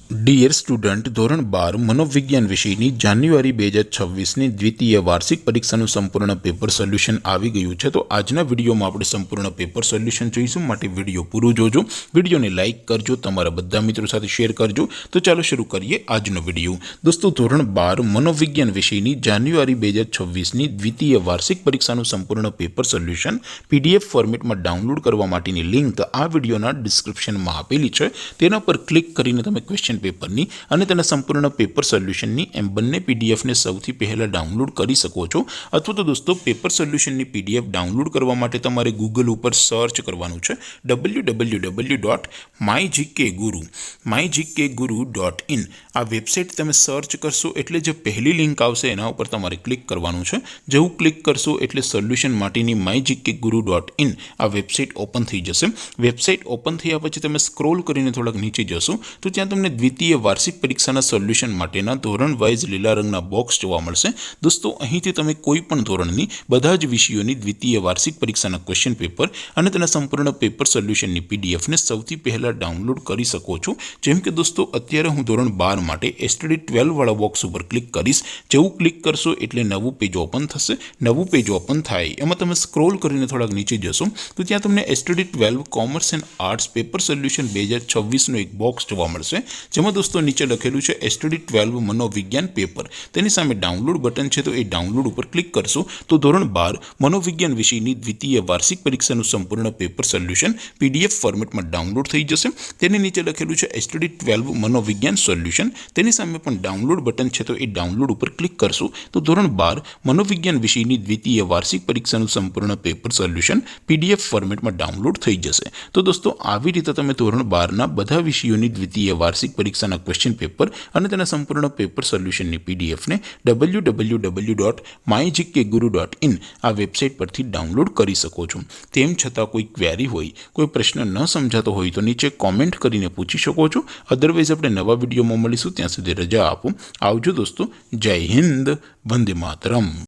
Dear student, ધોરણ 12 મનોવિજ્ઞાન વિષયની જાન્યુઆરી 2026ની દ્વિતીય વાર્ષિક પરીક્ષાનું સંપૂર્ણ પેપર સોલ્યુશન આવી ગયું છે। તો આજના વિડીયોમાં આપણે સંપૂર્ણ પેપર સોલ્યુશન જોઈશું, માટે વિડીયો પૂરો જોજો, વિડીયોને લાઇક કરજો, તમારા બધા મિત્રો સાથે શેર કરજો। તો ચાલો શરૂ કરીએ આજનો વિડીયો। દોસ્તો, ધોરણ 12 મનોવિજ્ઞાન વિષયની જાન્યુઆરી 2026ની દ્વિતીય વાર્ષિક પરીક્ષાનું સંપૂર્ણ પેપર સોલ્યુશન PDF ફોર્મેટમાં ડાઉનલોડ કરવા માટેની લિંક આ વિડીયોના ડિસ્ક્રિપ્શનમાં આપેલી છે। તેના પર ક્લિક કરીને તમે ક્વેશ્ચન પેપરની અને તેના સંપૂર્ણ પેપર સોલ્યુશનની એમ બંને પીડીએફને સૌથી પહેલાં ડાઉનલોડ કરી શકો છો। અથવા તો દોસ્તો, પેપર સોલ્યુશનની પીડીએફ ડાઉનલોડ કરવા માટે તમારે ગૂગલ ઉપર સર્ચ કરવાનું છે www.mygkguru.in। આ વેબસાઇટ તમે સર્ચ કરશો એટલે જે પહેલી લિંક આવશે એના ઉપર તમારે ક્લિક કરવાનું છે। જેવું ક્લિક કરશો એટલે સોલ્યુશન માટેની mygkguru.in આ વેબસાઇટ ઓપન થઈ જશે। વેબસાઇટ ઓપન થયા પછી તમે સ્ક્રોલ કરીને થોડાક નીચે જશો તો ત્યાં તમને દ્વિતીય વાર્ષિક પરીક્ષાના સોલ્યુશન માટેના ધોરણ વાઇઝ લીલા રંગના બોક્સ જોવા મળશે। દોસ્તો, અહીંથી તમે કોઈ પણ ધોરણની બધા જ વિષયોની દ્વિતીય વાર્ષિક પરીક્ષાના ક્વેશ્ચન પેપર અને તેના સંપૂર્ણ પેપર સોલ્યુશનની પીડીએફને સૌથી પહેલાં ડાઉનલોડ કરી શકો છો। જેમ કે દોસ્તો, અત્યારે હું ધોરણ 12 માટે STD 12 વાળા બોક્સ ઉપર ક્લિક કરીશ। જેવું ક્લિક કરશો એટલે નવું પેજ ઓપન થશે। નવું પેજ ઓપન થાય એમાં તમે સ્ક્રોલ કરીને થોડાક નીચે જશો તો ત્યાં તમને STD 12 commerce and arts paper solution 2026નું એક બોક્સ જોવા મળશે, જેમાં દોસ્તો નીચે લખેલું છે STD 12 મનોવિજ્ઞાન પેપર। તેની સામે ડાઉનલોડ બટન છે, તો એ ડાઉનલોડ ઉપર ક્લિક કરશો તો ધોરણ 12 મનોવિજ્ઞાન વિષયની દ્વિતીય વાર્ષિક પરીક્ષાનું સંપૂર્ણ પેપર સોલ્યુશન PDF ફોર્મેટમાં ડાઉનલોડ થઈ જશે। તેની નીચે લખેલું છે STD 12 મનોવિજ્ઞાન સોલ્યુશન। તેની સામે પણ ડાઉનલોડ બટન છે, તો એ ડાઉનલોડ ઉપર ક્લિક કરશો તો ધોરણ 12 મનોવિજ્ઞાન વિષયની દ્વિતીય વાર્ષિક પરીક્ષાનું સંપૂર્ણ પેપર સોલ્યુશન PDF ફોર્મેટમાં ડાઉનલોડ થઈ જશે। તો દોસ્તો, આવી રીતે તમે ધોરણ 12ના બધા વિષયોની દ્વિતીય વાર્ષિક પરીક્ષાના ક્વેશ્ચન પેપર અને તેના સંપૂર્ણ પેપર સોલ્યુશનની પીડીએફને www.mygkguru.in આ વેબસાઇટ પરથી ડાઉનલોડ કરી શકો છો। તેમ છતાં કોઈ ક્વેરી હોય, કોઈ પ્રશ્ન ન સમજાતો હોય તો નીચે કોમેન્ટ કરીને પૂછી શકો છો। અદરવાઇઝ આપણે નવા વિડીયોમાં મળીશું, ત્યાં સુધી રજા આપો। આવજો દોસ્તો, જય હિન્દ, વંદે માતરમ।